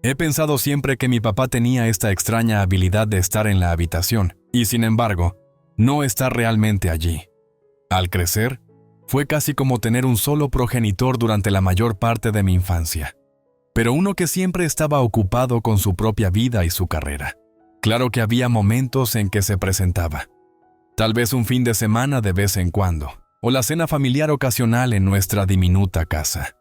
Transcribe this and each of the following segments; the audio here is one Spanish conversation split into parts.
He pensado siempre que mi papá tenía esta extraña habilidad de estar en la habitación y, sin embargo, no estar realmente allí. Al crecer, fue casi como tener un solo progenitor durante la mayor parte de mi infancia, pero uno que siempre estaba ocupado con su propia vida y su carrera. Claro que había momentos en que se presentaba. Tal vez un fin de semana de vez en cuando, o la cena familiar ocasional en nuestra diminuta casa.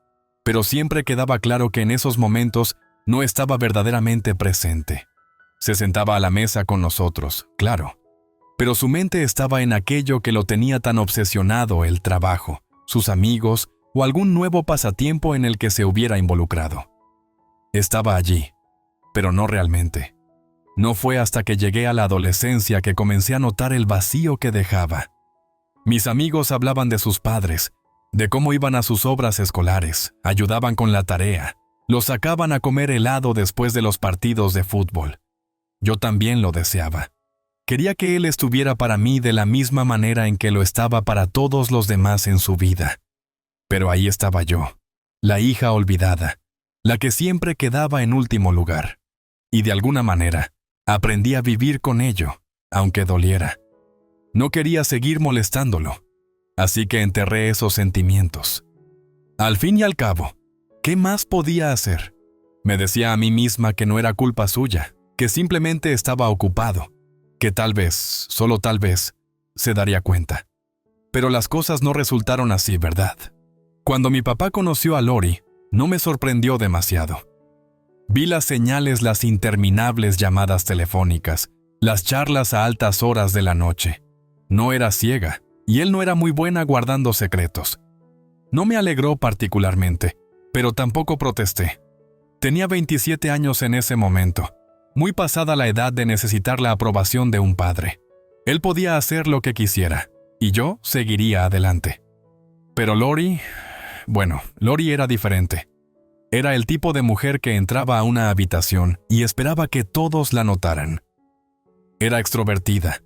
Pero siempre quedaba claro que en esos momentos no estaba verdaderamente presente. Se sentaba a la mesa con nosotros, claro, pero su mente estaba en aquello que lo tenía tan obsesionado: el trabajo, sus amigos o algún nuevo pasatiempo en el que se hubiera involucrado. Estaba allí, pero no realmente. No fue hasta que llegué a la adolescencia que comencé a notar el vacío que dejaba. Mis amigos hablaban de sus padres, de cómo iban a sus obras escolares, ayudaban con la tarea, los sacaban a comer helado después de los partidos de fútbol. Yo también lo deseaba. Quería que él estuviera para mí de la misma manera en que lo estaba para todos los demás en su vida. Pero ahí estaba yo, la hija olvidada, la que siempre quedaba en último lugar. Y de alguna manera, aprendí a vivir con ello, aunque doliera. No quería seguir molestándolo, así que enterré esos sentimientos. Al fin y al cabo, ¿qué más podía hacer? Me decía a mí misma que no era culpa suya, que simplemente estaba ocupado, que tal vez, solo tal vez, se daría cuenta. Pero las cosas no resultaron así, ¿verdad? Cuando mi papá conoció a Lori, no me sorprendió demasiado. Vi las señales, las interminables llamadas telefónicas, las charlas a altas horas de la noche. No era ciega, y él no era muy buena guardando secretos. No me alegró particularmente, pero tampoco protesté. Tenía 27 años en ese momento, muy pasada la edad de necesitar la aprobación de un padre. Él podía hacer lo que quisiera, y yo seguiría adelante. Pero Lori era diferente. Era el tipo de mujer que entraba a una habitación y esperaba que todos la notaran. Era extrovertida,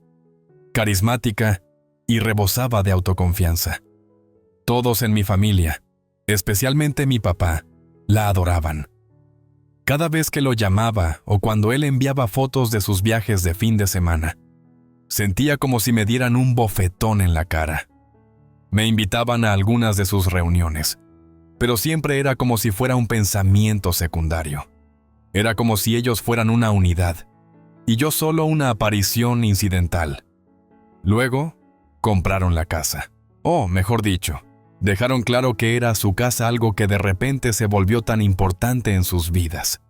carismática y rebosaba de autoconfianza. Todos en mi familia, especialmente mi papá, la adoraban. Cada vez que lo llamaba o cuando él enviaba fotos de sus viajes de fin de semana, sentía como si me dieran un bofetón en la cara. Me invitaban a algunas de sus reuniones, pero siempre era como si fuera un pensamiento secundario. Era como si ellos fueran una unidad, y yo solo una aparición incidental. Luego, compraron la casa. O, mejor dicho, dejaron claro que era su casa algo que de repente se volvió tan importante en sus vidas.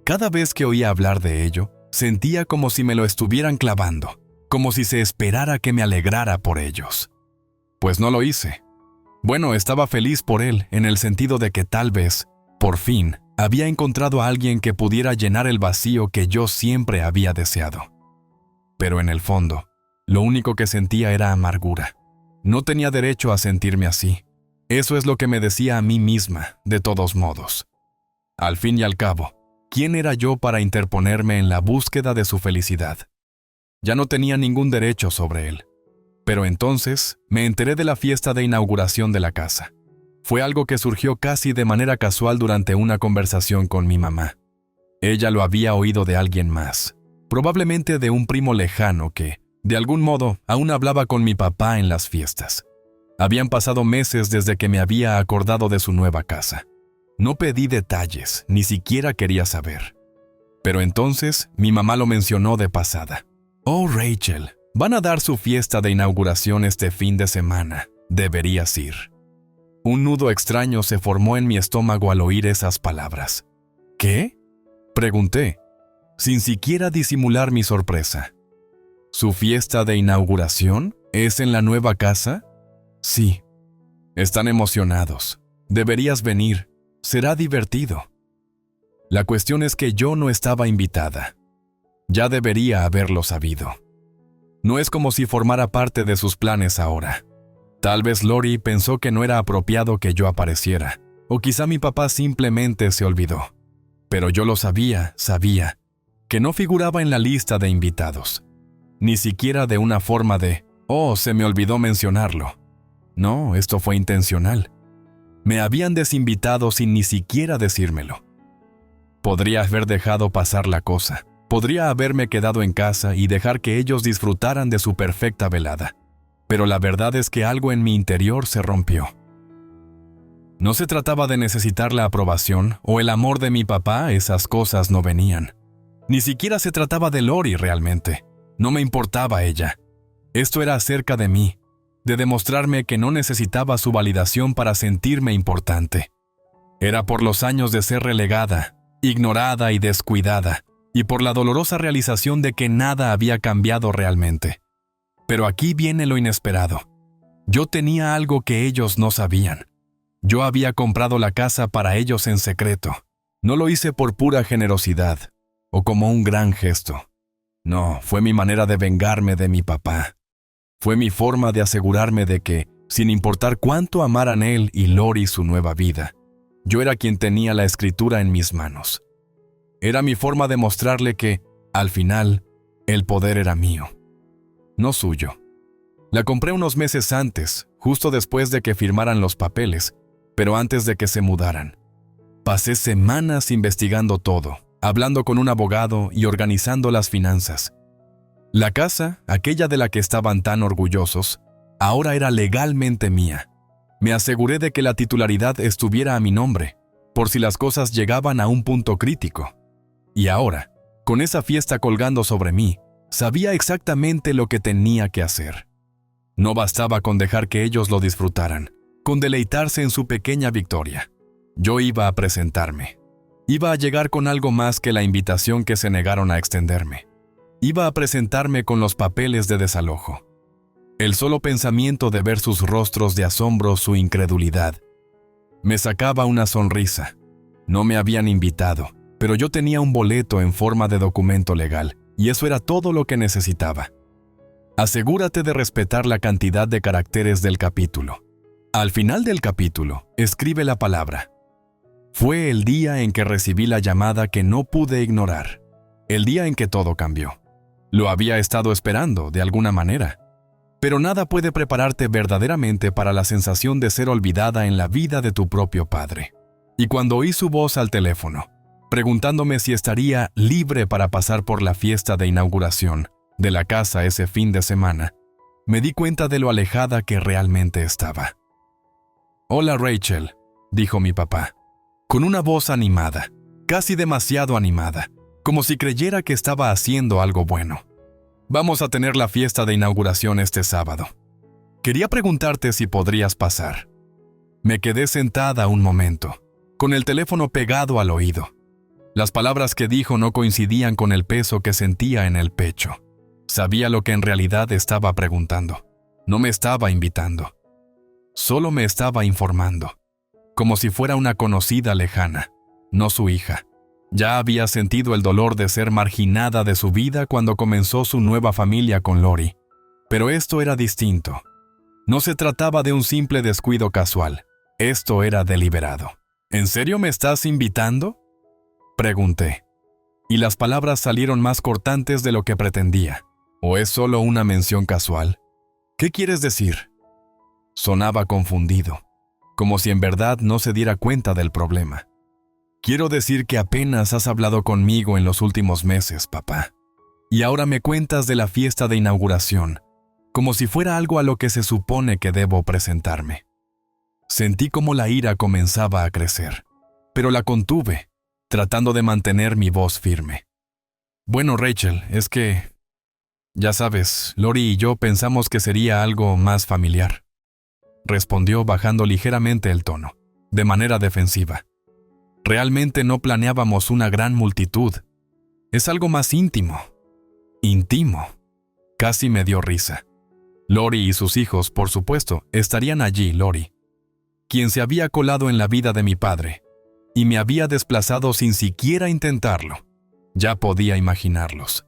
Cada vez que oía hablar de ello, sentía como si me lo estuvieran clavando, como si se esperara que me alegrara por ellos. Pues no lo hice. Bueno, estaba feliz por él en el sentido de que tal vez, por fin, había encontrado a alguien que pudiera llenar el vacío que yo siempre había deseado. Pero en el fondo, lo único que sentía era amargura. No tenía derecho a sentirme así. Eso es lo que me decía a mí misma, de todos modos. Al fin y al cabo, ¿quién era yo para interponerme en la búsqueda de su felicidad? Ya no tenía ningún derecho sobre él. Pero entonces me enteré de la fiesta de inauguración de la casa. Fue algo que surgió casi de manera casual durante una conversación con mi mamá. Ella lo había oído de alguien más, probablemente de un primo lejano que, de algún modo, aún hablaba con mi papá en las fiestas. Habían pasado meses desde que me había acordado de su nueva casa. No pedí detalles, ni siquiera quería saber. Pero entonces mi mamá lo mencionó de pasada. «Oh, Rachel, van a dar su fiesta de inauguración este fin de semana. Deberías ir». Un nudo extraño se formó en mi estómago al oír esas palabras. «¿Qué?», pregunté, sin siquiera disimular mi sorpresa. «¿Su fiesta de inauguración es en la nueva casa?» «Sí». «Están emocionados. Deberías venir. Será divertido». La cuestión es que yo no estaba invitada. Ya debería haberlo sabido. No es como si formara parte de sus planes ahora. Tal vez Lori pensó que no era apropiado que yo apareciera, o quizá mi papá simplemente se olvidó. Pero yo lo sabía, que no figuraba en la lista de invitados. Ni siquiera de una forma de, «Oh, se me olvidó mencionarlo». No, esto fue intencional. Me habían desinvitado sin ni siquiera decírmelo. Podría haber dejado pasar la cosa. Podría haberme quedado en casa y dejar que ellos disfrutaran de su perfecta velada. Pero la verdad es que algo en mi interior se rompió. No se trataba de necesitar la aprobación o el amor de mi papá, esas cosas no venían. Ni siquiera se trataba de Lori realmente. No me importaba ella. Esto era acerca de mí, de demostrarme que no necesitaba su validación para sentirme importante. Era por los años de ser relegada, ignorada y descuidada, y por la dolorosa realización de que nada había cambiado realmente. Pero aquí viene lo inesperado. Yo tenía algo que ellos no sabían. Yo había comprado la casa para ellos en secreto. No lo hice por pura generosidad, o como un gran gesto. No, fue mi manera de vengarme de mi papá. Fue mi forma de asegurarme de que, sin importar cuánto amaran él y Lori su nueva vida, yo era quien tenía la escritura en mis manos. Era mi forma de mostrarle que, al final, el poder era mío, no suyo. La compré unos meses antes, justo después de que firmaran los papeles, pero antes de que se mudaran. Pasé semanas investigando todo, hablando con un abogado y organizando las finanzas. La casa, aquella de la que estaban tan orgullosos, ahora era legalmente mía. Me aseguré de que la titularidad estuviera a mi nombre, por si las cosas llegaban a un punto crítico. Y ahora, con esa fiesta colgando sobre mí, sabía exactamente lo que tenía que hacer. No bastaba con dejar que ellos lo disfrutaran, con deleitarse en su pequeña victoria. Yo iba a presentarme. Iba a llegar con algo más que la invitación que se negaron a extenderme. Iba a presentarme con los papeles de desalojo. El solo pensamiento de ver sus rostros de asombro, su incredulidad, me sacaba una sonrisa. No me habían invitado, pero yo tenía un boleto en forma de documento legal, y eso era todo lo que necesitaba. Asegúrate de respetar la cantidad de caracteres del capítulo. Al final del capítulo, escribe la palabra: fue el día en que recibí la llamada que no pude ignorar. El día en que todo cambió. Lo había estado esperando, de alguna manera. Pero nada puede prepararte verdaderamente para la sensación de ser olvidada en la vida de tu propio padre. Y cuando oí su voz al teléfono, preguntándome si estaría libre para pasar por la fiesta de inauguración de la casa ese fin de semana, me di cuenta de lo alejada que realmente estaba. «Hola, Rachel», dijo mi papá, con una voz animada, casi demasiado animada, como si creyera que estaba haciendo algo bueno. «Vamos a tener la fiesta de inauguración este sábado. Quería preguntarte si podrías pasar». Me quedé sentada un momento, con el teléfono pegado al oído. Las palabras que dijo no coincidían con el peso que sentía en el pecho. Sabía lo que en realidad estaba preguntando. No me estaba invitando. Solo me estaba informando, como si fuera una conocida lejana, no su hija. Ya había sentido el dolor de ser marginada de su vida cuando comenzó su nueva familia con Lori. Pero esto era distinto. No se trataba de un simple descuido casual. Esto era deliberado. ¿En serio me estás invitando?, pregunté. Y las palabras salieron más cortantes de lo que pretendía. ¿O es solo una mención casual? ¿Qué quieres decir? Sonaba confundido, como si en verdad no se diera cuenta del problema. Quiero decir que apenas has hablado conmigo en los últimos meses, papá. Y ahora me cuentas de la fiesta de inauguración, como si fuera algo a lo que se supone que debo presentarme. Sentí como la ira comenzaba a crecer, pero la contuve, tratando de mantener mi voz firme. Bueno, Rachel, es que, ya sabes, Lori y yo pensamos que sería algo más familiar, respondió bajando ligeramente el tono, de manera defensiva. Realmente no planeábamos una gran multitud. Es algo más íntimo. Íntimo. Casi me dio risa. Lori y sus hijos, por supuesto, estarían allí, Lori, quien se había colado en la vida de mi padre, y me había desplazado sin siquiera intentarlo. Ya podía imaginarlos.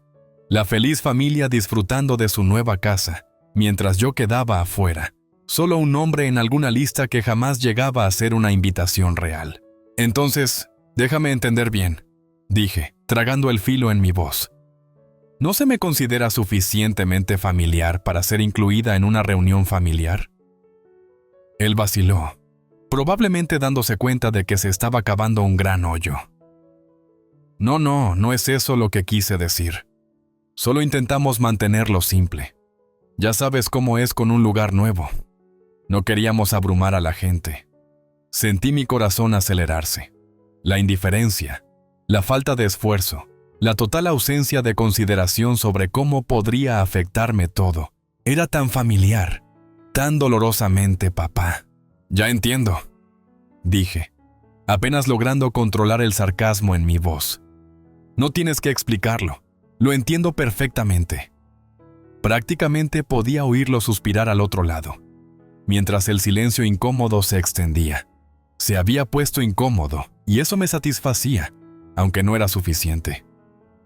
La feliz familia disfrutando de su nueva casa, mientras yo quedaba afuera, solo un nombre en alguna lista que jamás llegaba a ser una invitación real. Entonces, déjame entender bien, dije, tragando el filo en mi voz. ¿No se me considera suficientemente familiar para ser incluida en una reunión familiar? Él vaciló, probablemente dándose cuenta de que se estaba cavando un gran hoyo. No, no es eso lo que quise decir. Solo intentamos mantenerlo simple. Ya sabes cómo es con un lugar nuevo. No queríamos abrumar a la gente. Sentí mi corazón acelerarse. La indiferencia, la falta de esfuerzo, la total ausencia de consideración sobre cómo podría afectarme todo. Era tan familiar, tan dolorosamente papá. Ya entiendo, dije, apenas logrando controlar el sarcasmo en mi voz. No tienes que explicarlo, lo entiendo perfectamente. Prácticamente podía oírlo suspirar al otro lado, mientras el silencio incómodo se extendía. Se había puesto incómodo, y eso me satisfacía, aunque no era suficiente.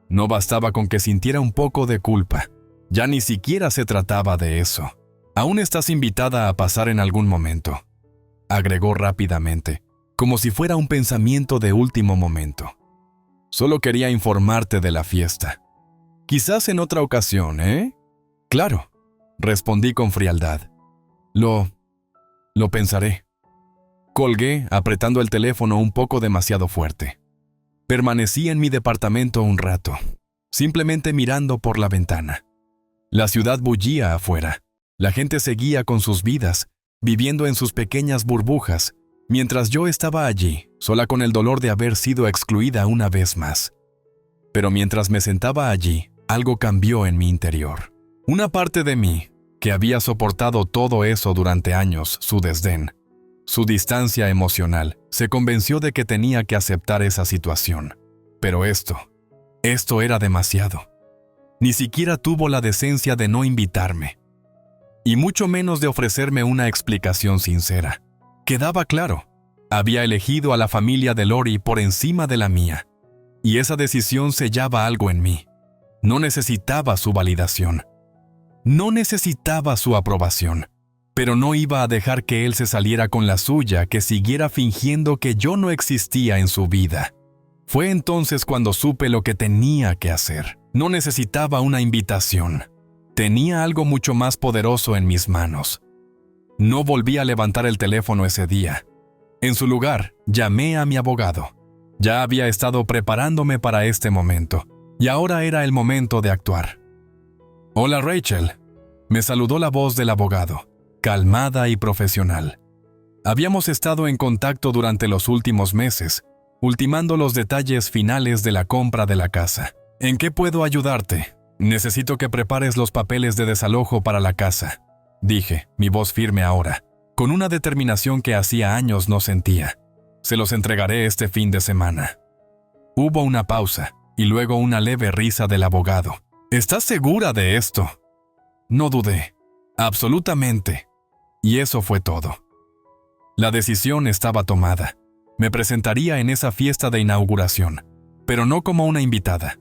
No bastaba con que sintiera un poco de culpa. Ya ni siquiera se trataba de eso. Aún estás invitada a pasar en algún momento, agregó rápidamente, como si fuera un pensamiento de último momento. Solo quería informarte de la fiesta. Quizás en otra ocasión, ¿eh? Claro, respondí con frialdad. Lo pensaré. Colgué, apretando el teléfono un poco demasiado fuerte. Permanecí en mi departamento un rato, simplemente mirando por la ventana. La ciudad bullía afuera. La gente seguía con sus vidas, viviendo en sus pequeñas burbujas, mientras yo estaba allí, sola con el dolor de haber sido excluida una vez más. Pero mientras me sentaba allí, algo cambió en mi interior. Una parte de mí, que había soportado todo eso durante años, su desdén, su distancia emocional, se convenció de que tenía que aceptar esa situación. Pero esto era demasiado. Ni siquiera tuvo la decencia de no invitarme, y mucho menos de ofrecerme una explicación sincera. Quedaba claro, había elegido a la familia de Lori por encima de la mía, y esa decisión sellaba algo en mí. No necesitaba su validación. No necesitaba su aprobación, pero no iba a dejar que él se saliera con la suya, que siguiera fingiendo que yo no existía en su vida. Fue entonces cuando supe lo que tenía que hacer. No necesitaba una invitación. Tenía algo mucho más poderoso en mis manos. No volví a levantar el teléfono ese día. En su lugar, llamé a mi abogado. Ya había estado preparándome para este momento, y ahora era el momento de actuar. «Hola, Rachel», me saludó la voz del abogado, calmada y profesional. Habíamos estado en contacto durante los últimos meses, ultimando los detalles finales de la compra de la casa. «¿En qué puedo ayudarte? Necesito que prepares los papeles de desalojo para la casa», dije, mi voz firme ahora, con una determinación que hacía años no sentía. «Se los entregaré este fin de semana». Hubo una pausa, y luego una leve risa del abogado. «¿Estás segura de esto?» No dudé. Absolutamente. Y eso fue todo. La decisión estaba tomada. Me presentaría en esa fiesta de inauguración, pero no como una invitada.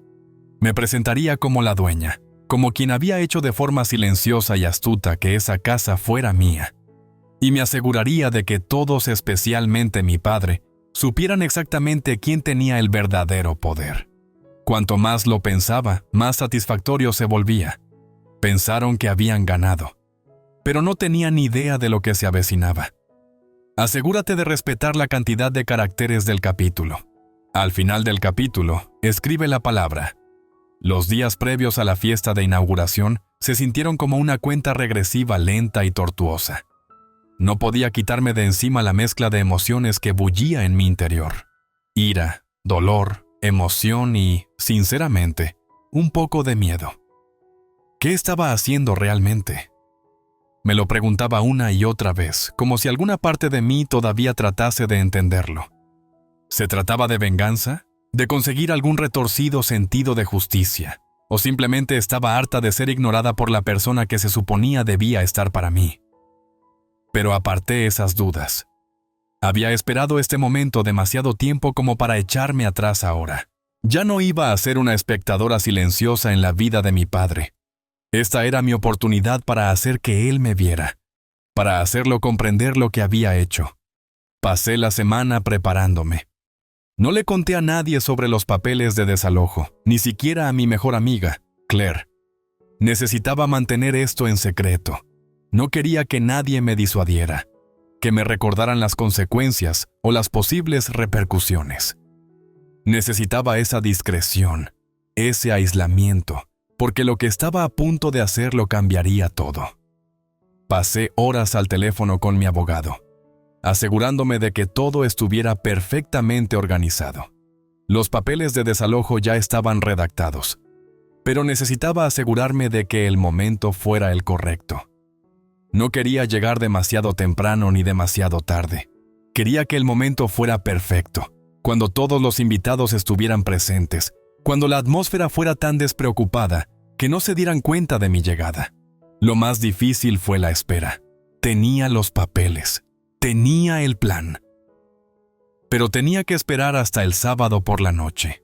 Me presentaría como la dueña, como quien había hecho de forma silenciosa y astuta que esa casa fuera mía. Y me aseguraría de que todos, especialmente mi padre, supieran exactamente quién tenía el verdadero poder. Cuanto más lo pensaba, más satisfactorio se volvía. Pensaron que habían ganado, pero no tenían ni idea de lo que se avecinaba. Asegúrate de respetar la cantidad de caracteres del capítulo. Al final del capítulo, escribe la palabra. Los días previos a la fiesta de inauguración se sintieron como una cuenta regresiva lenta y tortuosa. No podía quitarme de encima la mezcla de emociones que bullía en mi interior. Ira, dolor, emoción y, sinceramente, un poco de miedo. ¿Qué estaba haciendo realmente? Me lo preguntaba una y otra vez, como si alguna parte de mí todavía tratase de entenderlo. ¿Se trataba de venganza? ¿De conseguir algún retorcido sentido de justicia? ¿O simplemente estaba harta de ser ignorada por la persona que se suponía debía estar para mí? Pero aparté esas dudas. Había esperado este momento demasiado tiempo como para echarme atrás ahora. Ya no iba a ser una espectadora silenciosa en la vida de mi padre. Esta era mi oportunidad para hacer que él me viera, para hacerlo comprender lo que había hecho. Pasé la semana preparándome. No le conté a nadie sobre los papeles de desalojo, ni siquiera a mi mejor amiga, Claire. Necesitaba mantener esto en secreto. No quería que nadie me disuadiera, que me recordaran las consecuencias o las posibles repercusiones. Necesitaba esa discreción, ese aislamiento, porque lo que estaba a punto de hacer lo cambiaría todo. Pasé horas al teléfono con mi abogado, asegurándome de que todo estuviera perfectamente organizado. Los papeles de desalojo ya estaban redactados, pero necesitaba asegurarme de que el momento fuera el correcto. No quería llegar demasiado temprano ni demasiado tarde. Quería que el momento fuera perfecto, cuando todos los invitados estuvieran presentes, cuando la atmósfera fuera tan despreocupada que no se dieran cuenta de mi llegada. Lo más difícil fue la espera. Tenía los papeles, tenía el plan. Pero tenía que esperar hasta el sábado por la noche.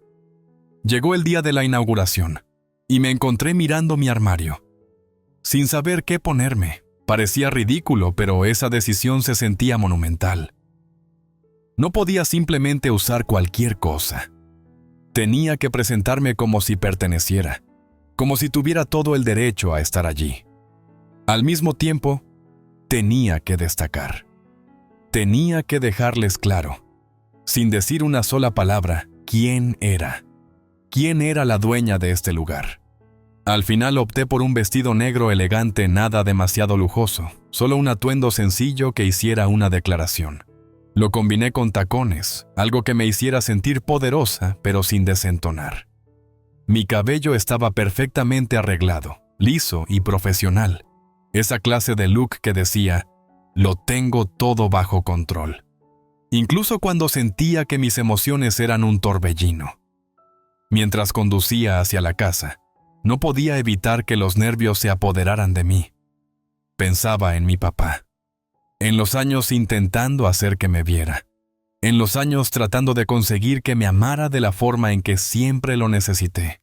Llegó el día de la inauguración y me encontré mirando mi armario, sin saber qué ponerme. Parecía ridículo, pero esa decisión se sentía monumental. No podía simplemente usar cualquier cosa. Tenía que presentarme como si perteneciera, como si tuviera todo el derecho a estar allí. Al mismo tiempo, tenía que destacar. Tenía que dejarles claro, sin decir una sola palabra, quién era. ¿Quién era la dueña de este lugar? Al final opté por un vestido negro elegante, nada demasiado lujoso, solo un atuendo sencillo que hiciera una declaración. Lo combiné con tacones, algo que me hiciera sentir poderosa, pero sin desentonar. Mi cabello estaba perfectamente arreglado, liso y profesional. Esa clase de look que decía, lo tengo todo bajo control. Incluso cuando sentía que mis emociones eran un torbellino. Mientras conducía hacia la casa, no podía evitar que los nervios se apoderaran de mí. Pensaba en mi papá. En los años intentando hacer que me viera. En los años tratando de conseguir que me amara de la forma en que siempre lo necesité.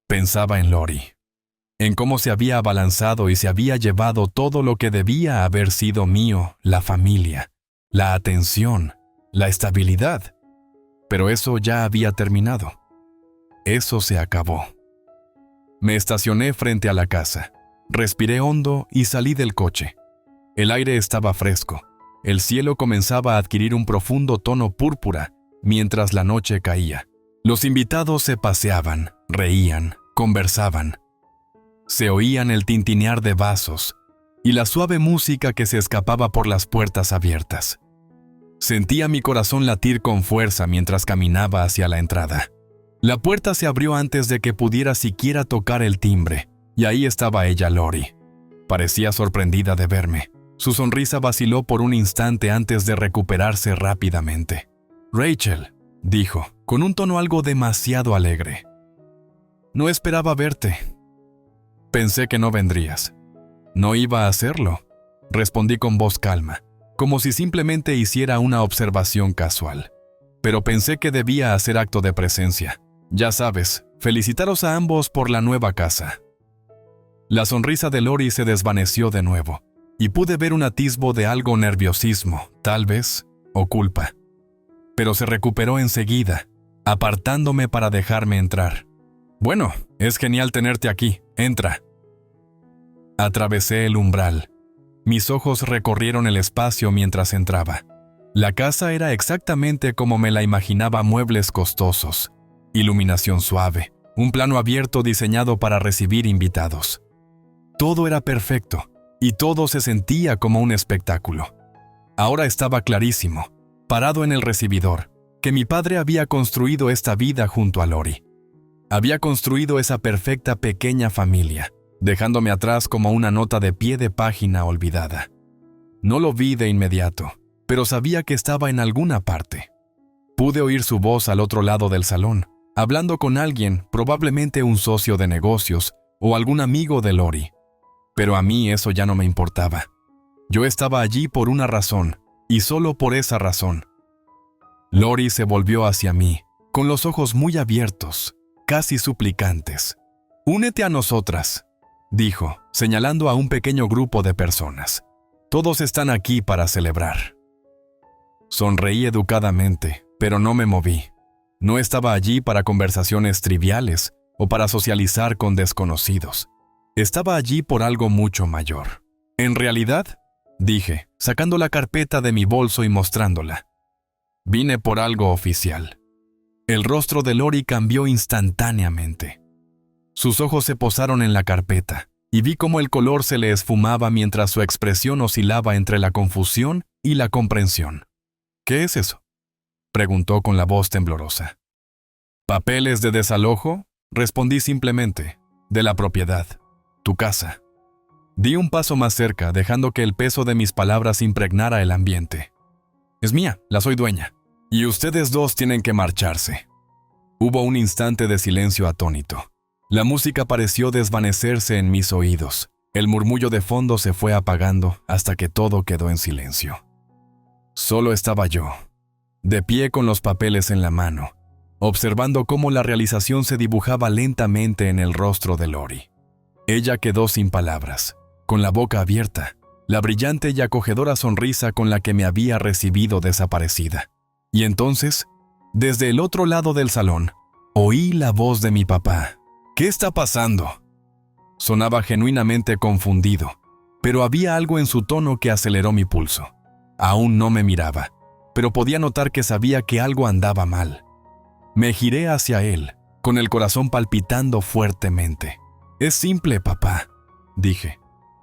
Pensaba en Lori. En cómo se había abalanzado y se había llevado todo lo que debía haber sido mío, la familia, la atención, la estabilidad. Pero eso ya había terminado. Eso se acabó. Me estacioné frente a la casa, respiré hondo y salí del coche. El aire estaba fresco, el cielo comenzaba a adquirir un profundo tono púrpura mientras la noche caía. Los invitados se paseaban, reían, conversaban. Se oían el tintinear de vasos y la suave música que se escapaba por las puertas abiertas. Sentía mi corazón latir con fuerza mientras caminaba hacia la entrada. La puerta se abrió antes de que pudiera siquiera tocar el timbre, y ahí estaba ella, Lori. Parecía sorprendida de verme. Su sonrisa vaciló por un instante antes de recuperarse rápidamente. «Rachel», dijo, con un tono algo demasiado alegre. «No esperaba verte. Pensé que no vendrías». «No iba a hacerlo», respondí con voz calma, como si simplemente hiciera una observación casual. «Pero pensé que debía hacer acto de presencia. Ya sabes, felicitaros a ambos por la nueva casa». La sonrisa de Lori se desvaneció de nuevo, y pude ver un atisbo de algo nerviosismo, tal vez, o culpa. Pero se recuperó enseguida, apartándome para dejarme entrar. «Bueno, es genial tenerte aquí. Entra». Atravesé el umbral. Mis ojos recorrieron el espacio mientras entraba. La casa era exactamente como me la imaginaba: muebles costosos, iluminación suave, un plano abierto diseñado para recibir invitados. Todo era perfecto, y todo se sentía como un espectáculo. Ahora estaba clarísimo, parado en el recibidor, que mi padre había construido esta vida junto a Lori. Había construido esa perfecta pequeña familia, dejándome atrás como una nota de pie de página olvidada. No lo vi de inmediato, pero sabía que estaba en alguna parte. Pude oír su voz al otro lado del salón, hablando con alguien, probablemente un socio de negocios o algún amigo de Lori. Pero a mí eso ya no me importaba. Yo estaba allí por una razón, y solo por esa razón. Lori se volvió hacia mí, con los ojos muy abiertos, casi suplicantes. «Únete a nosotras», dijo, señalando a un pequeño grupo de personas. «Todos están aquí para celebrar». Sonreí educadamente, pero no me moví. No estaba allí para conversaciones triviales o para socializar con desconocidos. Estaba allí por algo mucho mayor. «En realidad», dije, sacando la carpeta de mi bolso y mostrándola, «vine por algo oficial». El rostro de Lori cambió instantáneamente. Sus ojos se posaron en la carpeta, y vi cómo el color se le esfumaba mientras su expresión oscilaba entre la confusión y la comprensión. «¿Qué es eso?», preguntó con la voz temblorosa. «¿Papeles de desalojo?», respondí simplemente. «De la propiedad. Tu casa». Di un paso más cerca, dejando que el peso de mis palabras impregnara el ambiente. «Es mía, la soy dueña. Y ustedes dos tienen que marcharse». Hubo un instante de silencio atónito. La música pareció desvanecerse en mis oídos. El murmullo de fondo se fue apagando hasta que todo quedó en silencio. Solo estaba yo, de pie con los papeles en la mano, observando cómo la realización se dibujaba lentamente en el rostro de Lori. Ella quedó sin palabras, con la boca abierta, la brillante y acogedora sonrisa con la que me había recibido desaparecida. Y entonces, desde el otro lado del salón, oí la voz de mi papá. «¿Qué está pasando?». Sonaba genuinamente confundido, pero había algo en su tono que aceleró mi pulso. Aún no me miraba, pero podía notar que sabía que algo andaba mal. Me giré hacia él, con el corazón palpitando fuertemente. «Es simple, papá», dije,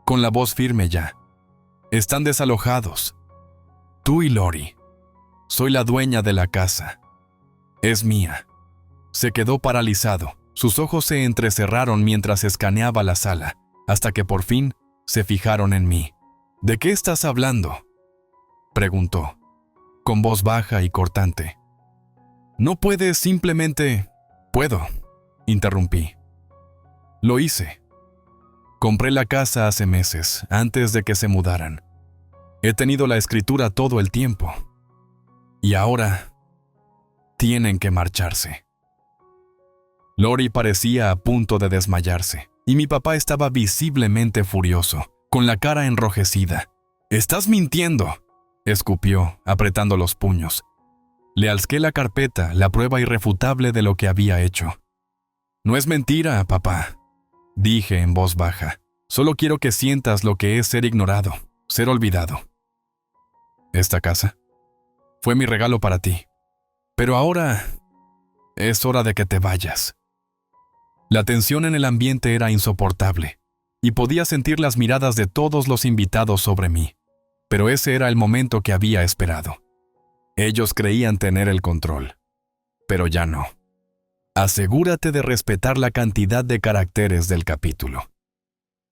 con la voz firme ya. «Están desalojados. Tú y Lori. Soy la dueña de la casa. Es mía». Se quedó paralizado. Sus ojos se entrecerraron mientras escaneaba la sala, hasta que por fin se fijaron en mí. «¿De qué estás hablando?», preguntó, con voz baja y cortante. «No puedes simplemente...». «Puedo», interrumpí. «Lo hice. Compré la casa hace meses, antes de que se mudaran. He tenido la escritura todo el tiempo. Y ahora tienen que marcharse». Lori parecía a punto de desmayarse, y mi papá estaba visiblemente furioso, con la cara enrojecida. «¡Estás mintiendo!», escupió, apretando los puños. Le alzqué la carpeta, la prueba irrefutable de lo que había hecho. «No es mentira, papá», dije en voz baja. «Solo quiero que sientas lo que es ser ignorado, ser olvidado. Esta casa fue mi regalo para ti, pero ahora es hora de que te vayas». La tensión en el ambiente era insoportable, y podía sentir las miradas de todos los invitados sobre mí. Pero ese era el momento que había esperado. Ellos creían tener el control, pero ya no. Asegúrate de respetar la cantidad de caracteres del capítulo.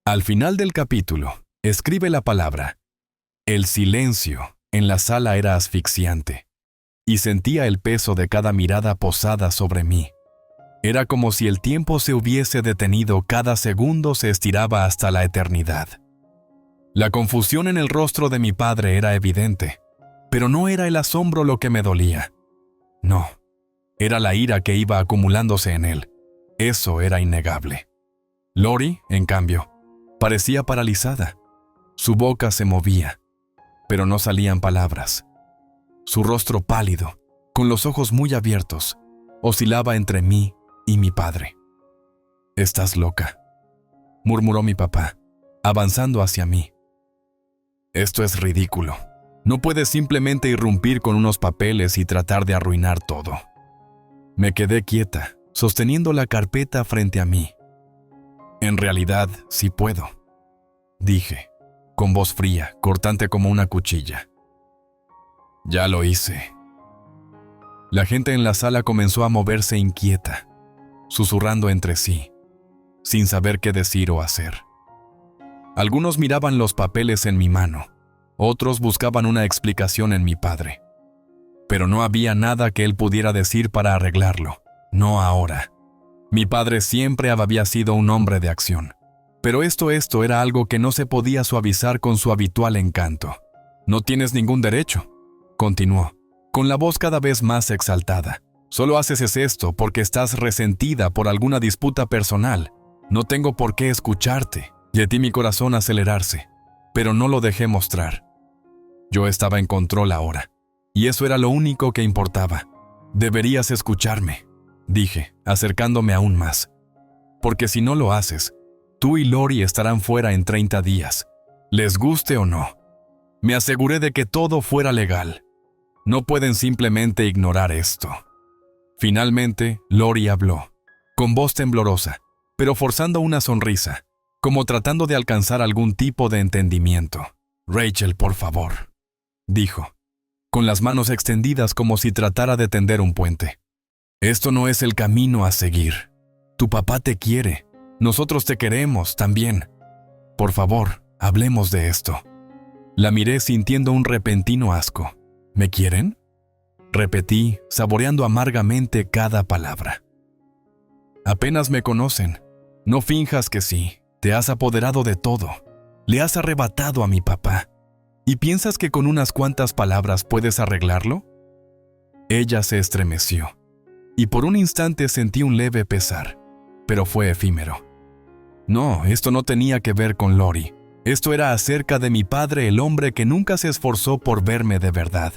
Al final del capítulo, escribe la palabra. El silencio en la sala era asfixiante, y sentía el peso de cada mirada posada sobre mí. Era como si el tiempo se hubiese detenido, cada segundo se estiraba hasta la eternidad. La confusión en el rostro de mi padre era evidente, pero no era el asombro lo que me dolía. No, era la ira que iba acumulándose en él. Eso era innegable. Lori, en cambio, parecía paralizada. Su boca se movía, pero no salían palabras. Su rostro pálido, con los ojos muy abiertos, oscilaba entre mí y mi padre. «Estás loca», murmuró mi papá, avanzando hacia mí. «Esto es ridículo. No puedes simplemente irrumpir con unos papeles y tratar de arruinar todo». Me quedé quieta, sosteniendo la carpeta frente a mí. «En realidad, sí puedo», dije, con voz fría, cortante como una cuchilla. «Ya lo hice». La gente en la sala comenzó a moverse inquieta, susurrando entre sí, sin saber qué decir o hacer. Algunos miraban los papeles en mi mano, otros buscaban una explicación en mi padre. Pero no había nada que él pudiera decir para arreglarlo, no ahora. Mi padre siempre había sido un hombre de acción, pero esto era algo que no se podía suavizar con su habitual encanto. «No tienes ningún derecho», continuó, con la voz cada vez más exaltada. «Solo haces esto porque estás resentida por alguna disputa personal. No tengo por qué escucharte». Sentí mi corazón acelerarse, pero no lo dejé mostrar. Yo estaba en control ahora, y eso era lo único que importaba. «Deberías escucharme», dije, acercándome aún más. «Porque si no lo haces, tú y Lori estarán fuera en 30 días, les guste o no. Me aseguré de que todo fuera legal. No pueden simplemente ignorar esto». Finalmente, Lori habló, con voz temblorosa, pero forzando una sonrisa, como tratando de alcanzar algún tipo de entendimiento. «Rachel, por favor», dijo, con las manos extendidas como si tratara de tender un puente. «Esto no es el camino a seguir. Tu papá te quiere. Nosotros te queremos también. Por favor, hablemos de esto». La miré sintiendo un repentino asco. «¿Me quieren?», repetí, saboreando amargamente cada palabra. «Apenas me conocen. No finjas que sí. Te has apoderado de todo. Le has arrebatado a mi papá. ¿Y piensas que con unas cuantas palabras puedes arreglarlo?». Ella se estremeció, y por un instante sentí un leve pesar, pero fue efímero. No, esto no tenía que ver con Lori. Esto era acerca de mi padre, el hombre que nunca se esforzó por verme de verdad.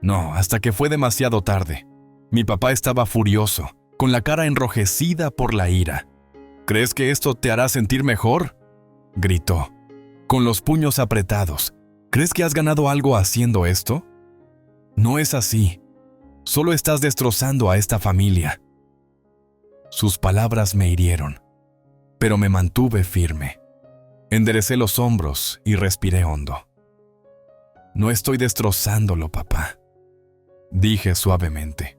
No, hasta que fue demasiado tarde. Mi papá estaba furioso, con la cara enrojecida por la ira. «¿Crees que esto te hará sentir mejor?», gritó, con los puños apretados. «¿Crees que has ganado algo haciendo esto? No es así. Solo estás destrozando a esta familia». Sus palabras me hirieron, pero me mantuve firme. Enderecé los hombros y respiré hondo. «No estoy destrozándolo, papá», dije suavemente.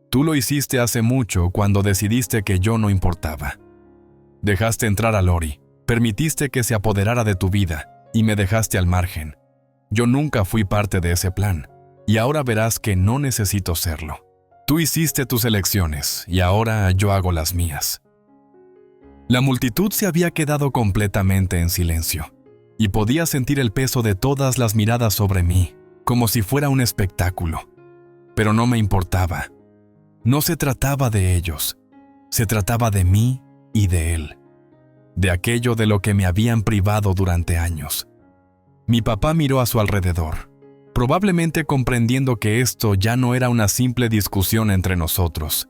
«Tú lo hiciste hace mucho cuando decidiste que yo no importaba. Dejaste entrar a Lori, permitiste que se apoderara de tu vida y me dejaste al margen. Yo nunca fui parte de ese plan, y ahora verás que no necesito serlo. Tú hiciste tus elecciones y ahora yo hago las mías». La multitud se había quedado completamente en silencio, y podía sentir el peso de todas las miradas sobre mí, como si fuera un espectáculo. Pero no me importaba. No se trataba de ellos, se trataba de mí y de él, de aquello de lo que me habían privado durante años. Mi papá miró a su alrededor, probablemente comprendiendo que esto ya no era una simple discusión entre nosotros.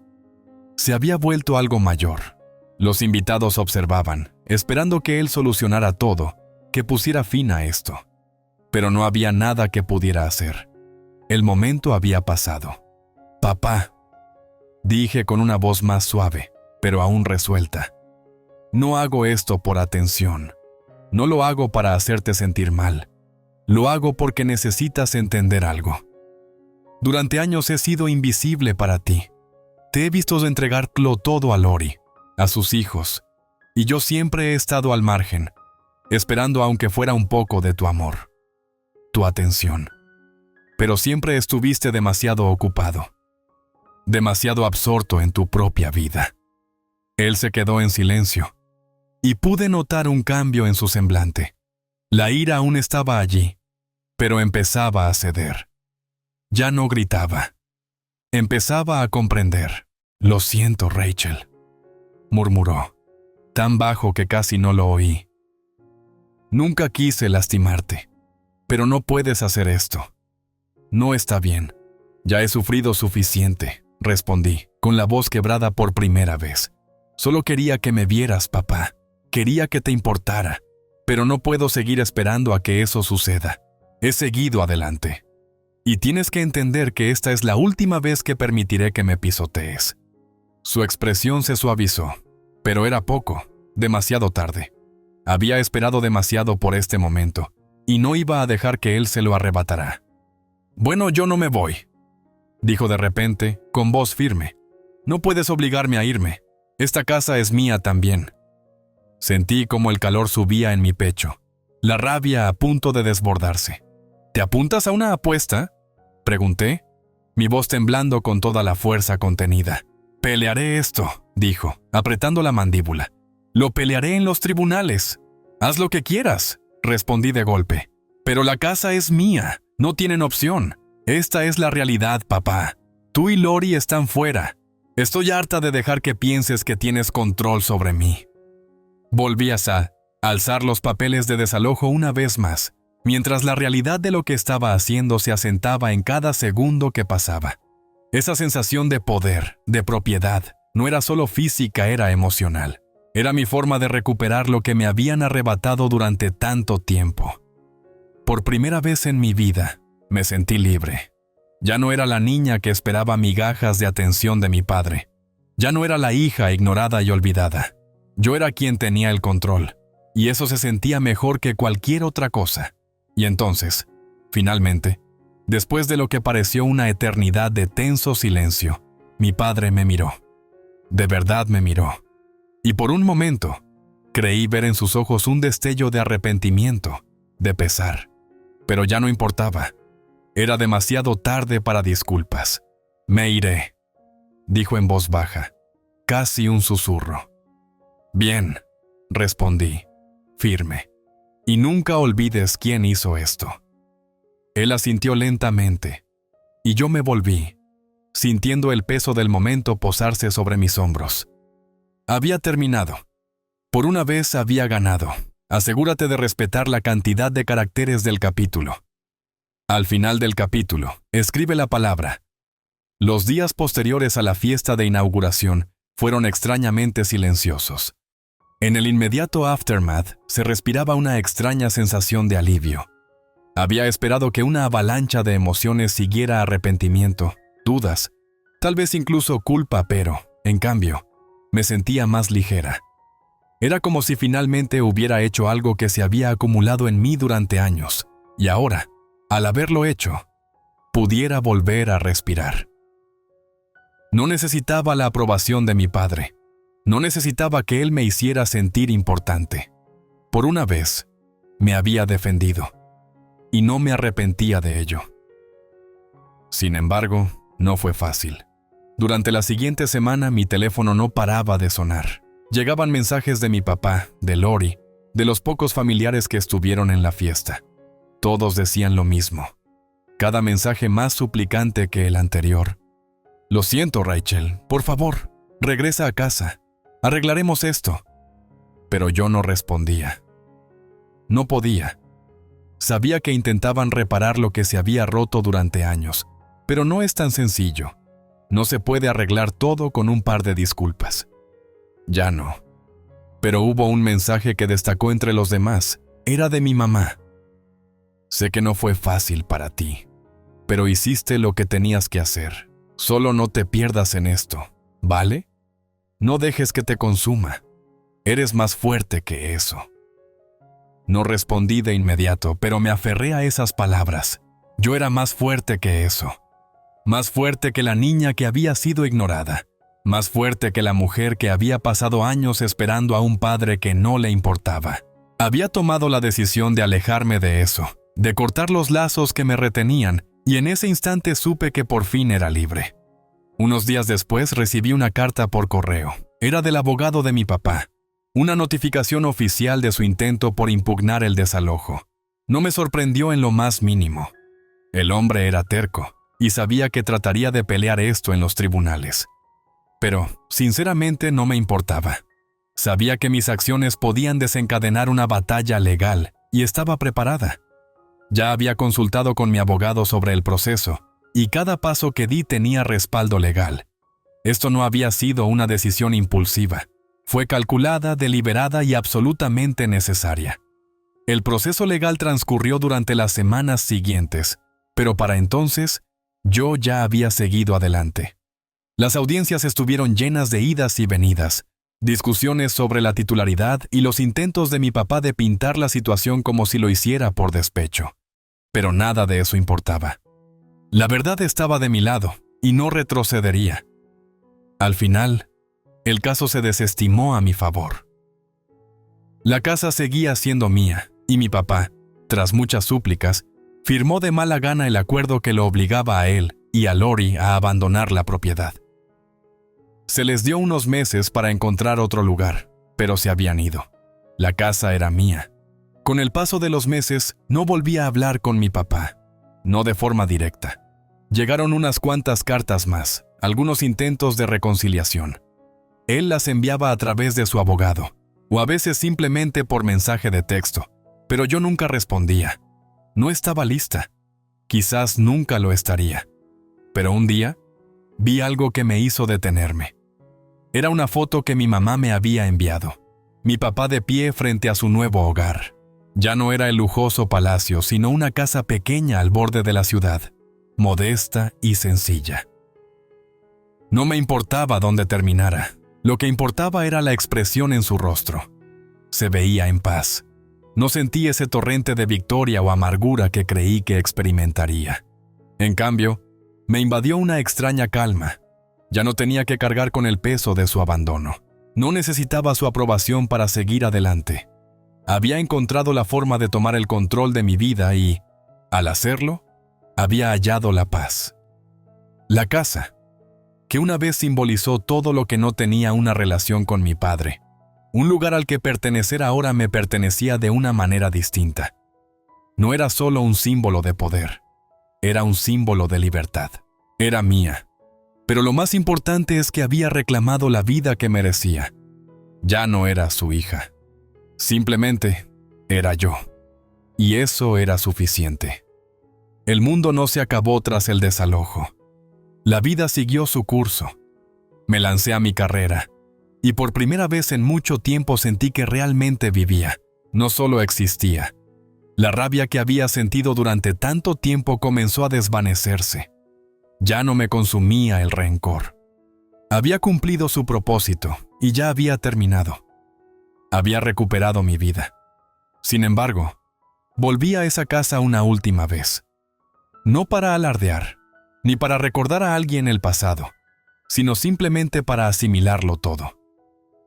Se había vuelto algo mayor. Los invitados observaban, esperando que él solucionara todo, que pusiera fin a esto. Pero no había nada que pudiera hacer. El momento había pasado. «Papá», dije con una voz más suave, pero aún resuelta. «No hago esto por atención. No lo hago para hacerte sentir mal. Lo hago porque necesitas entender algo. Durante años he sido invisible para ti. Te he visto entregarlo todo a Lori, a sus hijos, y yo siempre he estado al margen, esperando aunque fuera un poco de tu amor, tu atención. Pero siempre estuviste demasiado ocupado, demasiado absorto en tu propia vida». Él se quedó en silencio, y pude notar un cambio en su semblante. La ira aún estaba allí, pero empezaba a ceder. Ya no gritaba. Empezaba a comprender. «Lo siento, Rachel», murmuró, tan bajo que casi no lo oí. «Nunca quise lastimarte, pero no puedes hacer esto. No está bien. Ya he sufrido suficiente», respondí, con la voz quebrada por primera vez. «Solo quería que me vieras, papá. Quería que te importara, pero no puedo seguir esperando a que eso suceda. He seguido adelante. Y tienes que entender que esta es la última vez que permitiré que me pisotees». Su expresión se suavizó, pero era poco, demasiado tarde. Había esperado demasiado por este momento, y no iba a dejar que él se lo arrebatara. «Bueno, yo no me voy», dijo de repente, con voz firme. «No puedes obligarme a irme. Esta casa es mía también». Sentí como el calor subía en mi pecho, la rabia a punto de desbordarse. «¿Te apuntas a una apuesta?», pregunté, mi voz temblando con toda la fuerza contenida. «Pelearé esto», dijo, apretando la mandíbula. «Lo pelearé en los tribunales». «Haz lo que quieras», respondí de golpe. «Pero la casa es mía, no tienen opción. Esta es la realidad, papá. Tú y Lori están fuera. Estoy harta de dejar que pienses que tienes control sobre mí». Volví a alzar los papeles de desalojo una vez más, mientras la realidad de lo que estaba haciendo se asentaba en cada segundo que pasaba. Esa sensación de poder, de propiedad, no era solo física, era emocional. Era mi forma de recuperar lo que me habían arrebatado durante tanto tiempo. Por primera vez en mi vida, me sentí libre. Ya no era la niña que esperaba migajas de atención de mi padre. Ya no era la hija ignorada y olvidada. Yo era quien tenía el control, y eso se sentía mejor que cualquier otra cosa. Y entonces, finalmente, después de lo que pareció una eternidad de tenso silencio, mi padre me miró. De verdad me miró. Y por un momento, creí ver en sus ojos un destello de arrepentimiento, de pesar. Pero ya no importaba. Era demasiado tarde para disculpas. Me iré, dijo en voz baja, casi un susurro. Bien, respondí, firme. Y nunca olvides quién hizo esto. Él asintió lentamente, y yo me volví, sintiendo el peso del momento posarse sobre mis hombros. Había terminado. Por una vez había ganado. Asegúrate de respetar la cantidad de caracteres del capítulo. Al final del capítulo, escribe la palabra. Los días posteriores a la fiesta de inauguración fueron extrañamente silenciosos. En el inmediato aftermath se respiraba una extraña sensación de alivio. Había esperado que una avalancha de emociones siguiera arrepentimiento, dudas, tal vez incluso culpa, pero, en cambio, me sentía más ligera. Era como si finalmente hubiera hecho algo que se había acumulado en mí durante años, y ahora, al haberlo hecho, pudiera volver a respirar. No necesitaba la aprobación de mi padre. No necesitaba que él me hiciera sentir importante. Por una vez, me había defendido, y no me arrepentía de ello. Sin embargo, no fue fácil. Durante la siguiente semana mi teléfono no paraba de sonar. Llegaban mensajes de mi papá, de Lori, de los pocos familiares que estuvieron en la fiesta. Todos decían lo mismo. Cada mensaje más suplicante que el anterior. Lo siento, Rachel, por favor, regresa a casa. Arreglaremos esto. Pero yo no respondía. No podía. Sabía que intentaban reparar lo que se había roto durante años, pero no es tan sencillo. No se puede arreglar todo con un par de disculpas. Ya no. Pero hubo un mensaje que destacó entre los demás. Era de mi mamá. Sé que no fue fácil para ti, pero hiciste lo que tenías que hacer. Solo no te pierdas en esto, ¿vale? No dejes que te consuma. Eres más fuerte que eso. No respondí de inmediato, pero me aferré a esas palabras. Yo era más fuerte que eso. Más fuerte que la niña que había sido ignorada. Más fuerte que la mujer que había pasado años esperando a un padre que no le importaba. Había tomado la decisión de alejarme de eso, de cortar los lazos que me retenían, y en ese instante supe que por fin era libre. Unos días después recibí una carta por correo. Era del abogado de mi papá. Una notificación oficial de su intento por impugnar el desalojo. No me sorprendió en lo más mínimo. El hombre era terco, y sabía que trataría de pelear esto en los tribunales. Pero, sinceramente, no me importaba. Sabía que mis acciones podían desencadenar una batalla legal, y estaba preparada. Ya había consultado con mi abogado sobre el proceso, y cada paso que di tenía respaldo legal. Esto no había sido una decisión impulsiva. Fue calculada, deliberada y absolutamente necesaria. El proceso legal transcurrió durante las semanas siguientes, pero para entonces, yo ya había seguido adelante. Las audiencias estuvieron llenas de idas y venidas, discusiones sobre la titularidad y los intentos de mi papá de pintar la situación como si lo hiciera por despecho. Pero nada de eso importaba. La verdad estaba de mi lado, y no retrocedería. Al final, el caso se desestimó a mi favor. La casa seguía siendo mía, y mi papá, tras muchas súplicas, firmó de mala gana el acuerdo que lo obligaba a él y a Lori a abandonar la propiedad. Se les dio unos meses para encontrar otro lugar, pero se habían ido. La casa era mía. Con el paso de los meses, no volví a hablar con mi papá, no de forma directa. Llegaron unas cuantas cartas más, algunos intentos de reconciliación. Él las enviaba a través de su abogado, o a veces simplemente por mensaje de texto, pero yo nunca respondía. No estaba lista. Quizás nunca lo estaría. Pero un día, vi algo que me hizo detenerme. Era una foto que mi mamá me había enviado. Mi papá de pie frente a su nuevo hogar. Ya no era el lujoso palacio, sino una casa pequeña al borde de la ciudad. modesta y sencilla. No me importaba dónde terminara. Lo que importaba era la expresión en su rostro. Se veía en paz. No sentí ese torrente de victoria o amargura que creí que experimentaría. En cambio, me invadió una extraña calma. Ya no tenía que cargar con el peso de su abandono. No necesitaba su aprobación para seguir adelante. Había encontrado la forma de tomar el control de mi vida y, al hacerlo, había hallado la paz. La casa, que una vez simbolizó todo lo que no tenía una relación con mi padre. Un lugar al que pertenecer ahora me pertenecía de una manera distinta. No era solo un símbolo de poder, era un símbolo de libertad. Era mía. Pero lo más importante es que había reclamado la vida que merecía. Ya no era su hija. Simplemente era yo. Y eso era suficiente. El mundo no se acabó tras el desalojo. La vida siguió su curso. Me lancé a mi carrera. Y por primera vez en mucho tiempo sentí que realmente vivía, no solo existía. La rabia que había sentido durante tanto tiempo comenzó a desvanecerse. Ya no me consumía el rencor. Había cumplido su propósito y ya había terminado. Había recuperado mi vida. Sin embargo, volví a esa casa una última vez. No para alardear, ni para recordar a alguien el pasado, sino simplemente para asimilarlo todo.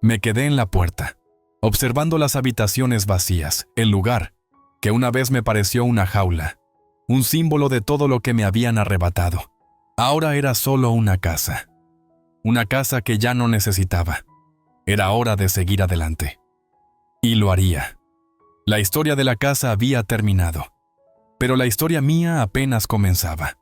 Me quedé en la puerta, observando las habitaciones vacías, el lugar, que una vez me pareció una jaula, un símbolo de todo lo que me habían arrebatado. Ahora era solo una casa que ya no necesitaba. Era hora de seguir adelante. Y lo haría. La historia de la casa había terminado, pero la historia mía apenas comenzaba.